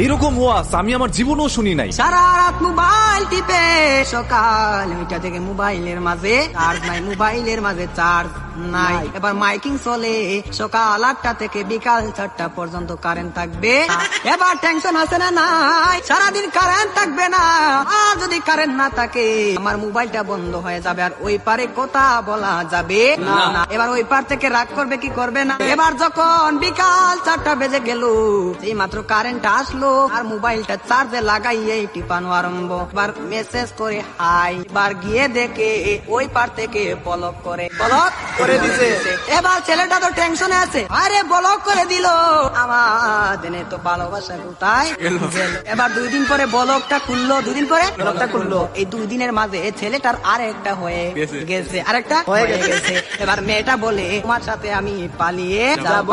এইরকম ওয়াজ আমি আমার জীবনেও শুনি নাই। সারা রাত মোবাইল টিপে সকাল 9টা থেকে মোবাইলের মাঝে চার্জ নাই, মোবাইলের মাঝে চার্জ নাই। এবার মাইকিং চলে সকাল 8টা থেকে বিকাল 4টা পর্যন্ত কারেন্ট থাকবে। এবার টেনশন আছে না নাই, সারাদিন কারেন্ট থাকবে না। আর যদি কারেন্ট না থাকে আমার মোবাইলটা বন্ধ হয়ে যাবে, আর ওই পারে কথা বলা যাবে না। এবার ওই পার থেকে রাগ করবে কি করবে না। এবার যখন বিকাল 4টা বেজে গেল, এই মাত্র কারেন্ট আসলো আর মোবাইলটা চার্জে লাগাইয়ে টিপানো আরম্ভ। এবার মেসেজ করে হাই, এবার গিয়ে দেখে ওই পার থেকে ব্লক করে দিছে। এবার ছেলেটা তো টেনশনে আছে, আরে ব্লক করে দিল, আমার দিনে তো ভালোবাসা কোথায় গেল। এবার 2 দিন পরে ব্লকটা খুললো, 2 দিন পরে ব্লকটা খুললো। এই 2 দিনের মাঝে ছেলেটার আরেকটা হয়ে গেছে, আরেকটা হয়ে গেছে। এবার মেয়েটা বলে তোমার সাথে আমি পালিয়ে যাবো,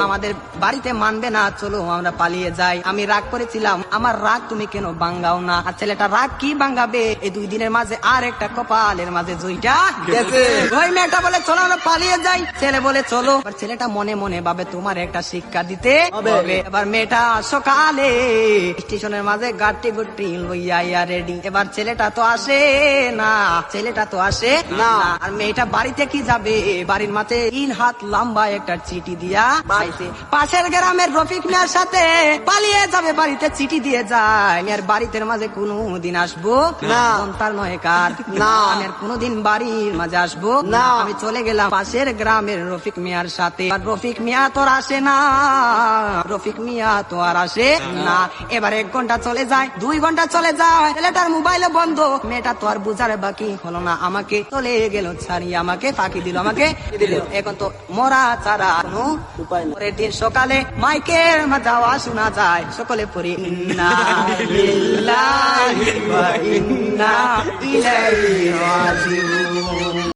আমাদের বাড়িতে মানবে না, চলো আমরা পালিয়ে যাই। আমি রাগ করেছিলাম, আমার রাগ তুমি কেন ভাঙ্গাও না। আর ছেলেটা রাগ কি ভাঙ্গাবে, এই 2 দিনের মাঝে আর একটা কপালের মাঝে জুইটা গেছে। ওই মেয়েটা বলে চলো আমরা পালিয়ে যাই, ছেলে বলে চলো। এবার ছেলেটা মনে মনে ভাবে তোমার একটা শিক্ষা দিতে হবে। এবার মেয়েটা সকালে স্টেশনের মাঝে গাড়ি গুটি লইয়া রেডি। এবার ছেলেটা তো আসে না, আর মেয়েটা বাড়িতে কি যাবে, বাড়ির মাঝে 3 হাত লম্বা একটা চিঠি দিয়া পাইছে। পাশের গ্রামের রফিক মিয়ার সাথে পালিয়ে যাবে, বাড়িতে চিঠি দিয়ে যায়। আর বাড়িতে মাঝে কোনদিন আসবো না, তার নয় কার না, আমি আর কোনদিন বাড়ির মাঝে আসবো না। আমি চলে গেলাম পাশের গ্রামের রফিক মিয়ার সাথে, আর রফিক মিয়া তো আর আসে না, এবার 1 ঘন্টা চলে যায়, 2 ঘন্টা চলে যায়, ছেলেটার মোবাইলে বন্ধ। মেয়েটা তো আর বুঝার বাকি হলো না, আমাকে চলে গেল ছাড়িয়ে, আমাকে ফাঁকি দিল, এখন তো মরা ছাড়া কোনো উপায় নেই। পরের দিন সকালে মাইকের মাঝে আওয়াজ শোনা যায়, সকলে পড়ি ইন্না লিল্লাহি ওয়া ইন্না ইলাইহি রাজিউন।